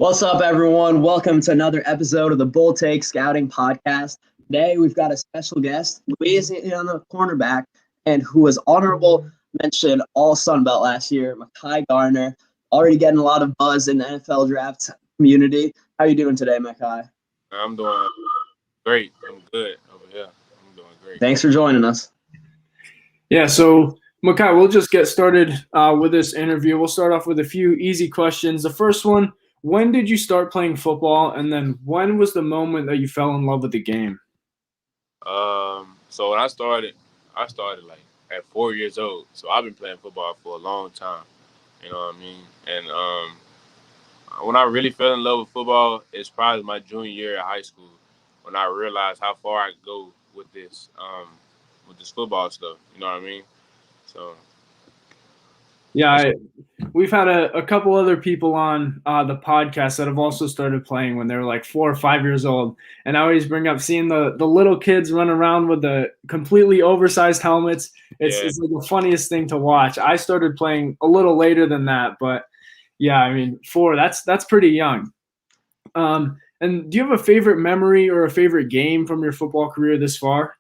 What's up, everyone? Welcome to another episode of the Bull Take Scouting Podcast. Today, we've got a special guest, Louisiana cornerback, and who was honorable mention all Sun Belt last year, Mekhi Garner. Already getting a lot of buzz in the NFL draft community. How are you doing today, Mekhi? I'm doing great. I'm good over here. I'm doing great. Thanks for joining us. Yeah, so Mekhi, we'll just get started with this interview. We'll start off with a few easy questions. The first one, when did you start playing football, and then when was the moment that you fell in love with the game? So when I started like at 4 years old. So I've been playing football for a long time. You know what I mean? And when I really fell in love with football, it's probably my junior year at high school when I realized how far I could go with this football stuff. You know what I mean? So. Yeah, we've had a couple other people on the podcast that have also started playing when they were like 4 or 5 years old. And I always bring up seeing the little kids run around with the completely oversized helmets. It's like the funniest thing to watch. I started playing a little later than that, but yeah, I mean, 4, that's pretty young. And do you have a favorite memory or a favorite game from your football career this far?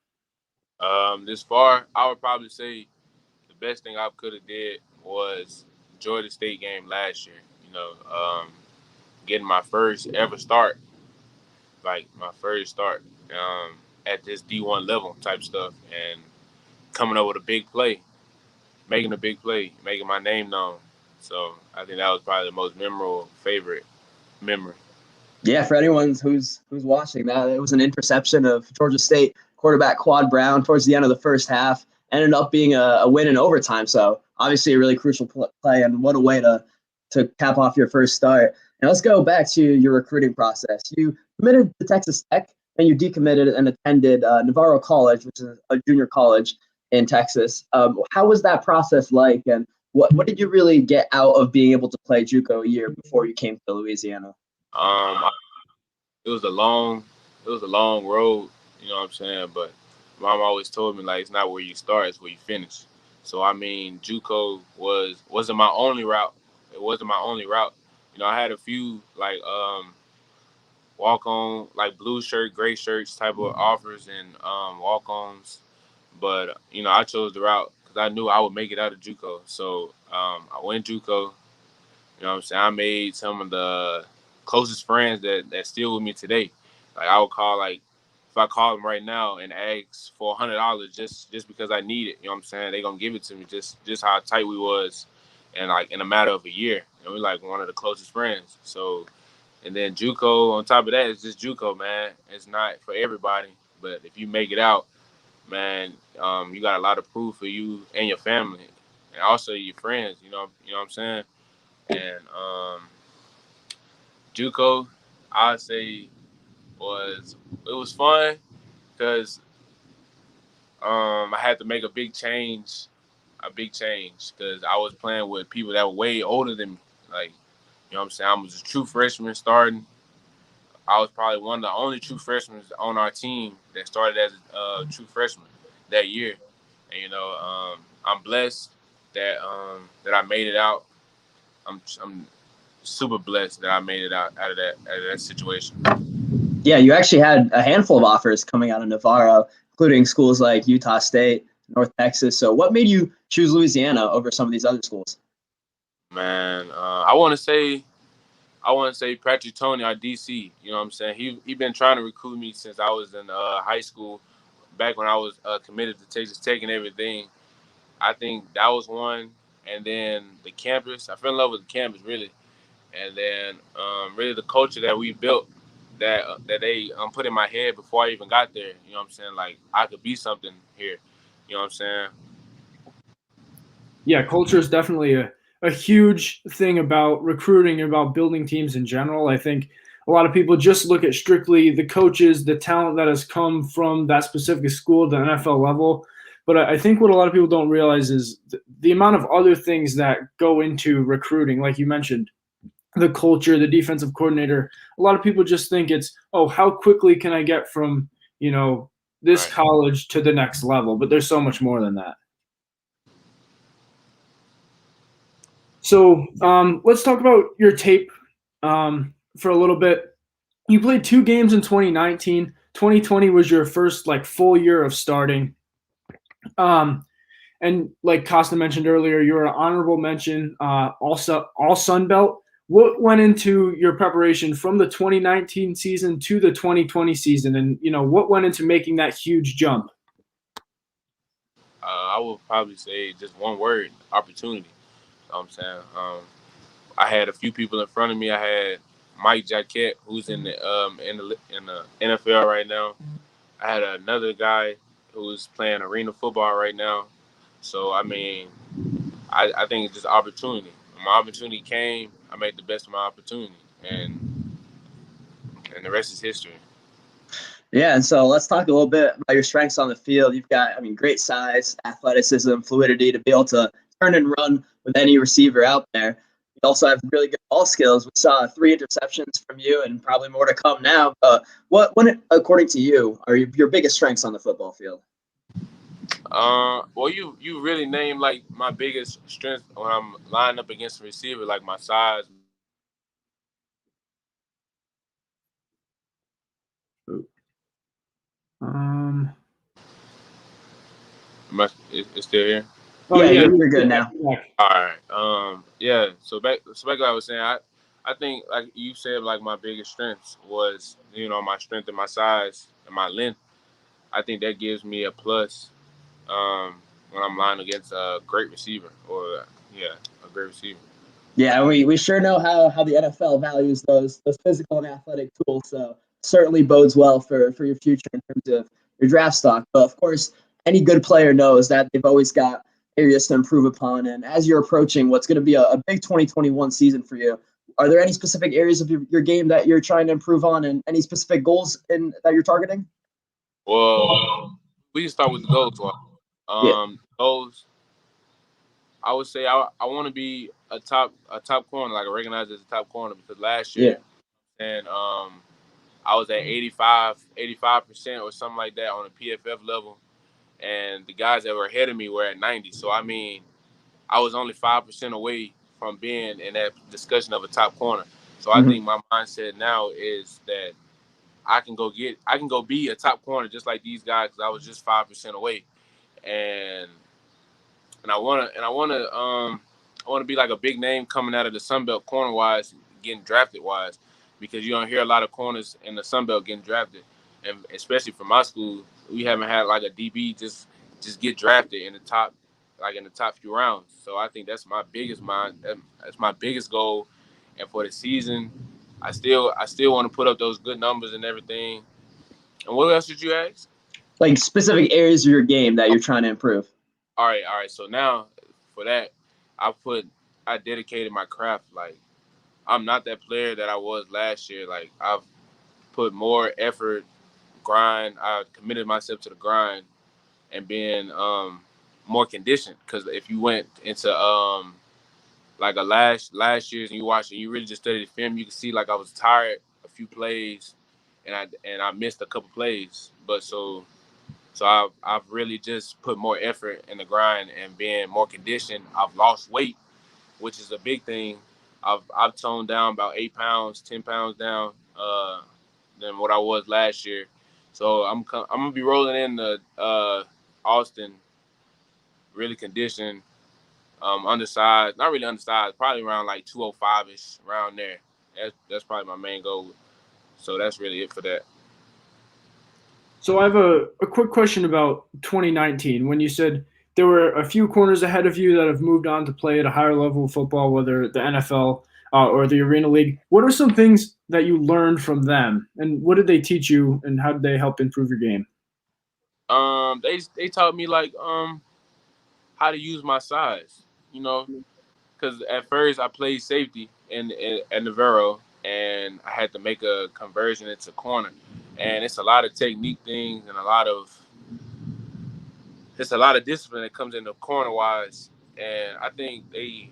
This far, I would probably say the best thing I could have did was Georgia State game last year. Getting my first ever start, at this D1 level type stuff, and coming up with a big play, making a big play, making my name known. So I think that was probably the most memorable favorite memory. Yeah, for anyone who's watching that, it was an interception of Georgia State quarterback Quad Brown towards the end of the first half. Ended up being a win in overtime. So obviously a really crucial play, and what a way to cap off your first start. And let's go back to your recruiting process. You committed to Texas Tech, and you decommitted and attended Navarro College, which is a junior college in Texas. How was that process like, and what did you really get out of being able to play JUCO a year before you came to Louisiana? It was a long road, you know what I'm saying? But Mom always told me, like, it's not where you start, it's where you finish. So, I mean, JUCO wasn't my only route. It wasn't my only route. I had a few, like, walk-on, like, blue shirt, gray shirts type of offers and walk-ons. But, I chose the route because I knew I would make it out of JUCO. So, I went JUCO. You know what I'm saying? I made some of the closest friends that still with me today. Like, I would call, like, if I call them right now and ask for $100 just because I need it, you know what I'm saying? They're going to give it to me just how tight we was and like in a matter of a year. We're like one of the closest friends. So, and then JUCO, on top of that, it's just JUCO, man. It's not for everybody. But if you make it out, man, you got a lot of proof for you and your family and also your friends, you know what I'm saying? And JUCO, I'd say it was fun because I had to make a big change because I was playing with people that were way older than me. Like, you know what I'm saying? I was a true freshman starting. I was probably one of the only true freshmen on our team that started as a true freshman that year. And, I'm blessed that I made it out. I'm super blessed that I made it out of that situation. Yeah, you actually had a handful of offers coming out of Navarro, including schools like Utah State, North Texas. So what made you choose Louisiana over some of these other schools? Man, I want to say Patrick Tony, our DC. You know what I'm saying? He been trying to recruit me since I was in high school, back when I was committed to Texas Tech and everything. I think that was one. And then the campus. I fell in love with the campus, really. And then really the culture that we built that they put in my head before I even got there. You know what I'm saying? Like, I could be something here. You know what I'm saying? Yeah, culture is definitely a huge thing about recruiting and about building teams in general. I think a lot of people just look at strictly the coaches, the talent that has come from that specific school to the NFL level. But I think what a lot of people don't realize is the amount of other things that go into recruiting, like you mentioned, the culture, the defensive coordinator. A lot of people just think it's, how quickly can I get from, this college to the next level? But there's so much more than that. So let's talk about your tape. for a little bit. You played 2 games in 2019. 2020 was your first like full year of starting. And like Kosta mentioned earlier, you were an honorable mention, also all Sun Belt. What went into your preparation from the 2019 season to the 2020 season, and what went into making that huge jump? I would probably say just one word: opportunity. You know what I'm saying? I had a few people in front of me. I had Mike Jaquette, who's in the NFL right now. I had another guy who's playing arena football right now. So I mean, I think it's just opportunity. When my opportunity came, I made the best of my opportunity, and the rest is history. Yeah, and so let's talk a little bit about your strengths on the field. You've got, great size, athleticism, fluidity to be able to turn and run with any receiver out there. You also have really good ball skills. We saw 3 interceptions from you, and probably more to come now. What, according to you, are your biggest strengths on the football field? Well, you really named like my biggest strength when I'm lining up against a receiver, like my size. It's still here. Oh Yeah, yeah, you're good now. All right. Yeah. So back like I was saying, I think like you said, like my biggest strengths was my strength and my size and my length. I think that gives me a plus when I'm lining against a great receiver or a great receiver. Yeah, we sure know how the NFL values those physical and athletic tools. So certainly bodes well for your future in terms of your draft stock. But of course, any good player knows that they've always got areas to improve upon. And as you're approaching what's going to be a big 2021 season for you, are there any specific areas of your game that you're trying to improve on, and any specific goals that you're targeting? Well, we can start with the goals. Yeah. Goals. I would say I want to be a top corner, like recognized as a top corner, because last Yeah. year and I was at 85% or something like that on a PFF level, and the guys that were ahead of me were at 90. So I mean, I was only 5% away from being in that discussion of a top corner. So I Mm-hmm. think my mindset now is that I can go be a top corner just like these guys because I was just 5% away, and I wanna be like a big name coming out of the Sun Belt corner wise, getting drafted wise, because you don't hear a lot of corners in the Sun Belt getting drafted, and especially for my school, we haven't had like a DB just get drafted in the top, like in the top few rounds. So I think that's my biggest that's my biggest goal, and for the season, I still want to put up those good numbers and everything. And what else did you ask? Like specific areas of your game that you're trying to improve. All right. So now for that, I put I dedicated my craft. Like I'm not that player that I was last year. Like I've put more effort, grind. I committed myself to the grind and being more conditioned. Because if you went into like a last year's and you watched and you really just studied the film, you can see like I was tired a few plays, and I missed a couple plays. But so I've really just put more effort in the grind and being more conditioned. I've lost weight, which is a big thing. I've toned down about 8 pounds, 10 pounds down than what I was last year. So I'm gonna be rolling in the Austin, really conditioned, undersized, not really undersized, probably around like 205 ish, around there. That's probably my main goal. So that's really it for that. So I have a quick question about 2019. When you said there were a few corners ahead of you that have moved on to play at a higher level of football, whether the NFL or the Arena League, what are some things that you learned from them, and what did they teach you, and how did they help improve your game? They taught me like how to use my size, you know, because at first I played safety in Navarro, and I had to make a conversion into corner, and it's a lot of technique things and it's a lot of discipline that comes into corner wise, and I think they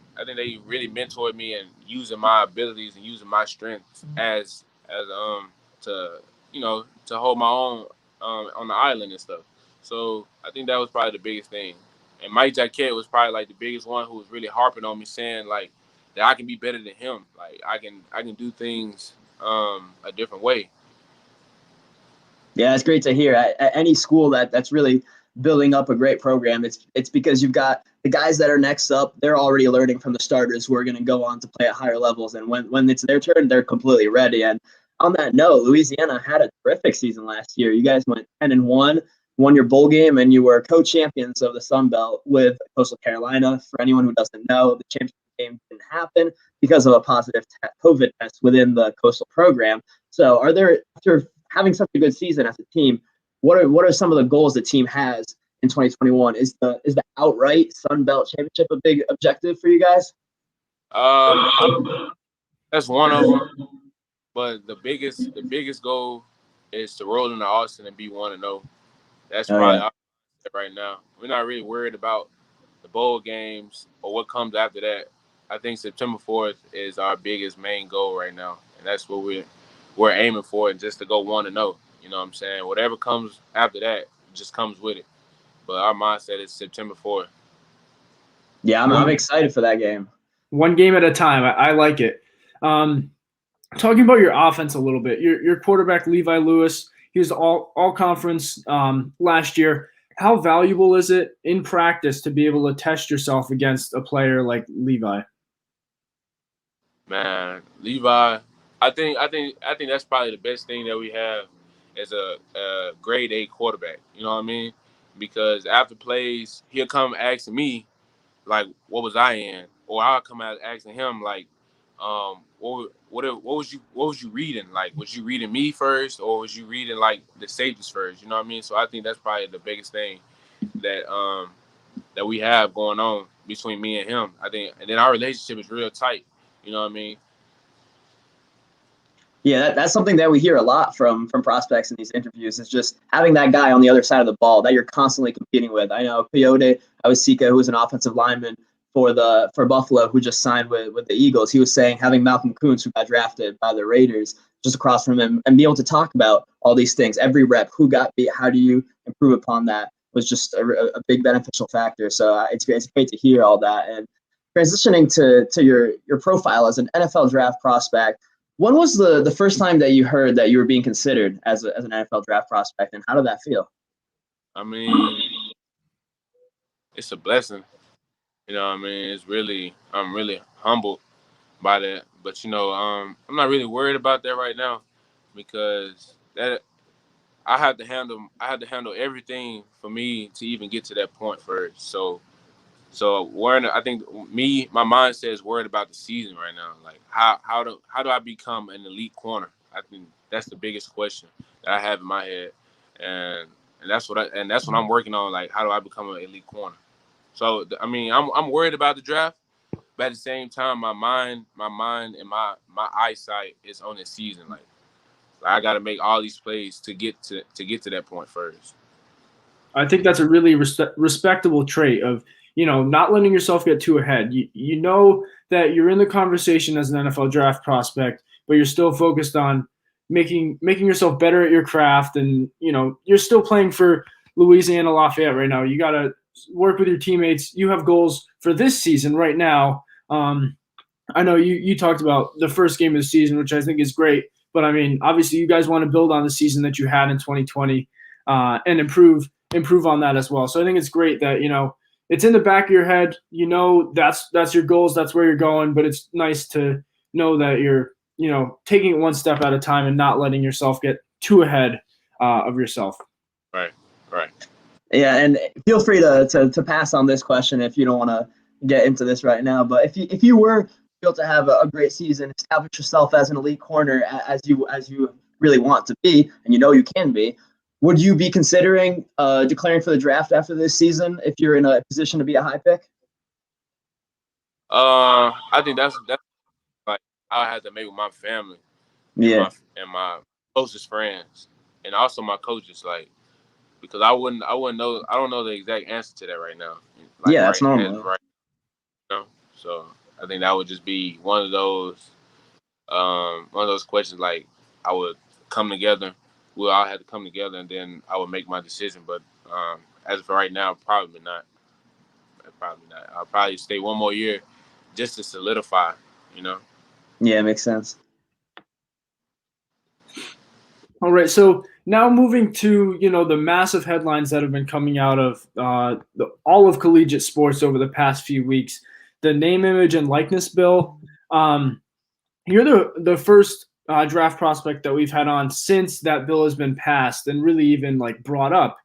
really mentored me in using my abilities and using my strengths as to hold my own on the island and stuff. So I think that was probably the biggest thing. And Mike Jaquette was probably like the biggest one who was really harping on me, saying like that I can be better than him. Like I can do things a different way. Yeah, it's great to hear. At any school that's really building up a great program, it's because you've got the guys that are next up. They're already learning from the starters who are going to go on to play at higher levels, and when it's their turn, they're completely ready. And on that note, Louisiana had a terrific season last year. You guys went 10-1, won your bowl game, and you were co-champions of the Sun Belt with Coastal Carolina. For anyone who doesn't know, the championship game didn't happen because of a positive COVID test within the Coastal program. So, after having such a good season as a team, what are some of the goals the team has in 2021? Is the outright Sun Belt championship a big objective for you guys? That's one of them. But the biggest goal is to roll into Austin and be 1-0. That's probably our right now. We're not really worried about the bowl games or what comes after that. I think September 4th is our biggest main goal right now, and that's what we're aiming for, and just to go 1-0. You know what I'm saying? Whatever comes after that just comes with it. But our mindset is September 4th. Yeah, I'm excited for that game. One game at a time. I like it. Talking about your offense a little bit, your quarterback Levi Lewis, he was all conference last year. How valuable is it in practice to be able to test yourself against a player like Levi? Man, Levi, I think that's probably the best thing that we have as a grade A quarterback. You know what I mean? Because after plays, he'll come asking me, like, what was I in? Or I'll come out asking him, like, what was you reading? Like, was you reading me first, or was you reading like the safeties first? You know what I mean? So I think that's probably the biggest thing that we have going on between me and him. I think, and then our relationship is real tight. You know what I mean? Yeah, that's something that we hear a lot from prospects in these interviews, is just having that guy on the other side of the ball that you're constantly competing with. I know Coyote Awosika, who was an offensive lineman for Buffalo, who just signed with the Eagles, he was saying having Malcolm Kuntz, who got drafted by the Raiders, just across from him, and be able to talk about all these things, every rep, who got beat, how do you improve upon that, was just a big beneficial factor. So it's great to hear all that. And transitioning to your profile as an NFL draft prospect, when was the first time that you heard that you were being considered as an NFL draft prospect, and how did that feel? I mean, it's a blessing. You know what I mean? I'm really humbled by that. But, I'm not really worried about that right now, because that I had to handle everything for me to even get to that point first. So I think my mindset is worried about the season right now. Like, how do I become an elite corner? I think that's the biggest question that I have in my head, and that's what I'm working on. Like, how do I become an elite corner? So I mean, I'm worried about the draft, but at the same time, my mind and my eyesight is on the season. Like I got to make all these plays to get to that point first. I think that's a really respectable trait of, not letting yourself get too ahead. You know that you're in the conversation as an NFL draft prospect, but you're still focused on making yourself better at your craft. And, you're still playing for Louisiana Lafayette right now. You got to work with your teammates. You have goals for this season right now. I know you talked about the first game of the season, which I think is great. But, I mean, obviously you guys want to build on the season that you had in 2020 and improve on that as well. So I think it's great that, it's in the back of your head, that's your goals, that's where you're going, but it's nice to know that you're, taking it one step at a time and not letting yourself get too ahead of yourself. Right. Yeah, and feel free to pass on this question if you don't want to get into this right now. But if you were able to have a great season, establish yourself as an elite corner as you really want to be, and you can be, would you be considering declaring for the draft after this season if you're in a position to be a high pick? I think that's like I had to make with my family, Yeah, and my closest friends, and also my coaches, like, because I wouldn't know. I don't know the exact answer to that right now. Like, yeah, that's normal. Right. So I think that would just be one of those questions. Like, I would come together. We all had to come together, and then I would make my decision. But as of right now, probably not. I'll probably stay one more year just to solidify. Yeah, it makes sense. All right, so now moving to the massive headlines that have been coming out of all of collegiate sports over the past few weeks, the name, image, and likeness bill. You're the first draft prospect that we've had on since that bill has been passed and really even brought up.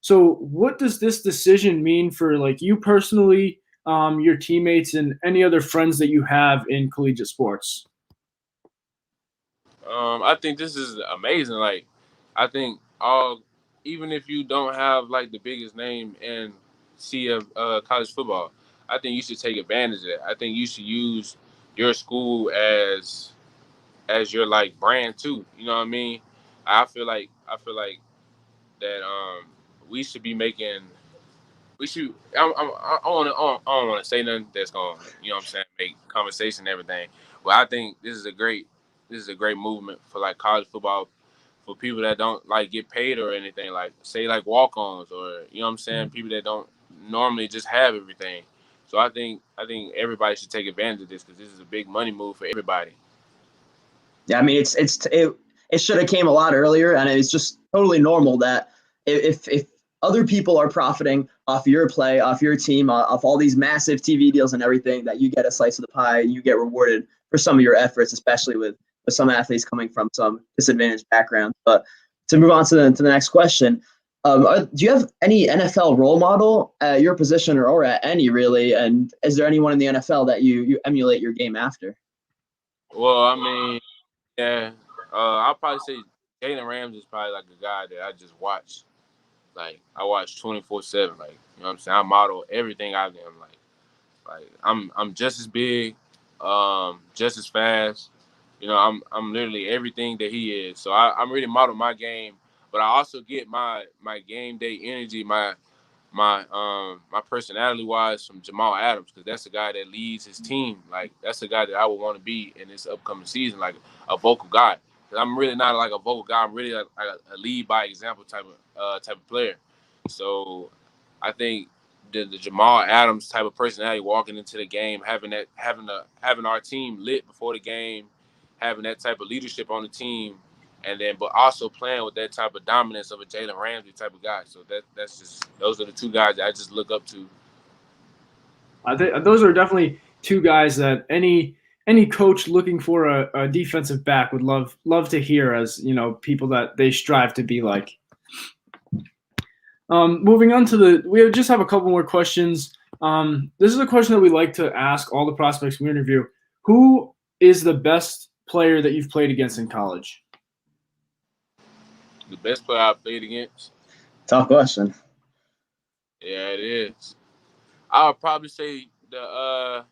So what does this decision mean for you personally, your teammates, and any other friends that you have in collegiate sports? I think this is amazing. Like, I think even if you don't have the biggest name in sea of college football, I think you should take advantage of that. I think you should use your school as your brand too. You know what I mean? I feel like that we should be making. We should. I don't want to say nothing that's gonna, make conversation and everything. But I think this is a great movement for college football, for people that don't get paid or anything, say walk-ons, or people that don't normally just have everything. So I think everybody should take advantage of this, because this is a big money move for everybody. Yeah, I mean, it should have came a lot earlier, and it's just totally normal that if other people are profiting off your play, off your team, off all these massive TV deals and everything, that you get a slice of the pie, you get rewarded for some of your efforts, especially with some athletes coming from some disadvantaged backgrounds. But to move on to the next question, do you have any NFL role model at your position, or at any really? And is there anyone in the NFL that you emulate your game after? Well, I mean, yeah, I'll probably say Jalen Ramsey is probably a guy that I just watch. I watch 24/7. You know what I'm saying? I model everything out of him. I'm just as big, just as fast. I'm literally everything that he is. So I'm really model my game, but I also get my game day energy, my personality wise, from Jamal Adams, because that's the guy that leads his team. That's the guy that I would want to be in this upcoming season, a vocal guy. 'Cause I'm really not a vocal guy. I'm really a lead by example type of player. So I think the Jamal Adams type of personality, walking into the game, having our team lit before the game, having that type of leadership on the team, and then but also playing with that type of dominance of a Jalen Ramsey type of guy. So that's just, those are the two guys that I just look up to. I think those are definitely two guys that any coach looking for a defensive back would love to hear, as people that they strive to be like. Moving on to we just have a couple more questions. This is a question that we like to ask all the prospects we interview. Who is the best player that you've played against in college? The best player I played against? Tough question. Yeah, it is. I would probably say the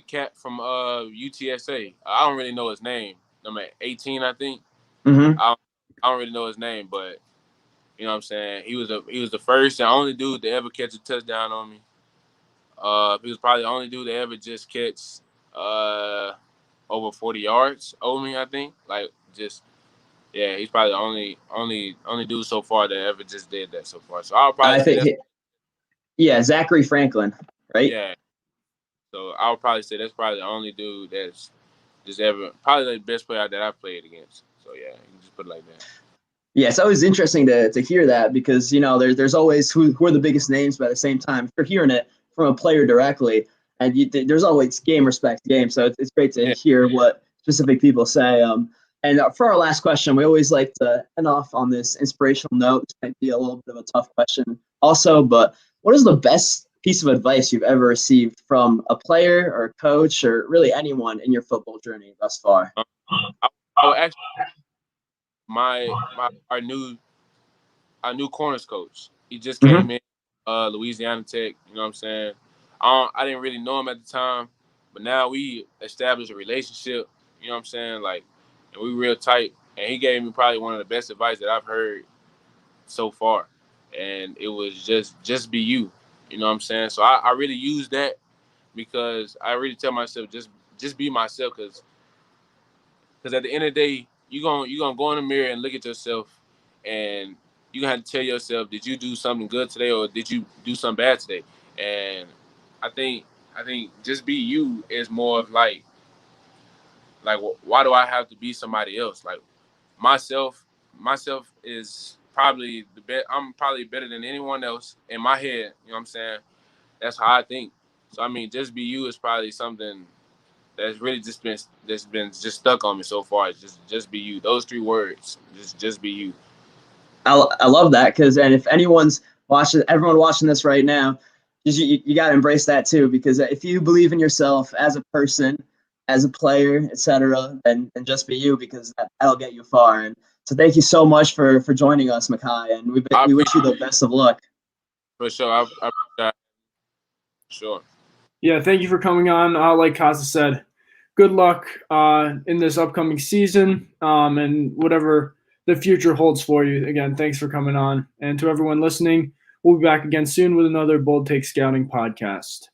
cat from UTSA. I don't really know his name. Number 18, I think. Mm-hmm. I don't really know his name, but you know what I'm saying? He was the first and only dude to ever catch a touchdown on me. He was probably the only dude to ever just catch over 40 yards over me, I think. Yeah, he's probably the only dude so far that ever just did that so far. So I'll probably say that's, yeah, Zachary Franklin, right? yeah. So I'll probably say that's probably the only dude that's just ever, probably the best player that I've played against. So yeah, you can just put it like that. Yeah, it's always interesting to hear that, because there's always who are the biggest names, but at the same time, if you're hearing it from a player directly, and there's always game respects game. So it's great to hear what specific people say. And for our last question, we always like to end off on this inspirational note. This might be a little bit of a tough question also, but what is the best piece of advice you've ever received from a player or a coach, or really anyone in your football journey thus far? Actually, our new corners coach. He just came in, Louisiana Tech. You know what I'm saying? I didn't really know him at the time, but now we established a relationship. You know what I'm saying? And we real tight. And he gave me probably one of the best advice that I've heard so far. And it was just be you. You know what I'm saying? So I really use that, because I really tell myself just be myself, because at the end of the day, you're gonna go in the mirror and look at yourself, and you're gonna have to tell yourself, did you do something good today, or did you do something bad today? And I think just be you is more of why do I have to be somebody else? myself is probably the best. I'm probably better than anyone else in my head. You know what I'm saying? That's how I think. So I mean, just be you is probably something that's really just been stuck on me so far. It's just be you. Those 3 words. Just be you. I love that because, and if anyone's watching, everyone watching this right now, you got to embrace that too, because if you believe in yourself as a person, as a player, etc., then just be you, because that'll get you far. And so thank you so much for joining us, Mekhi, and we wish you the best of luck. For sure. I sure. Yeah, thank you for coming on. Like Kosta said, good luck in this upcoming season and whatever the future holds for you. Again, thanks for coming on. And to everyone listening, we'll be back again soon with another Bold Take Scouting podcast.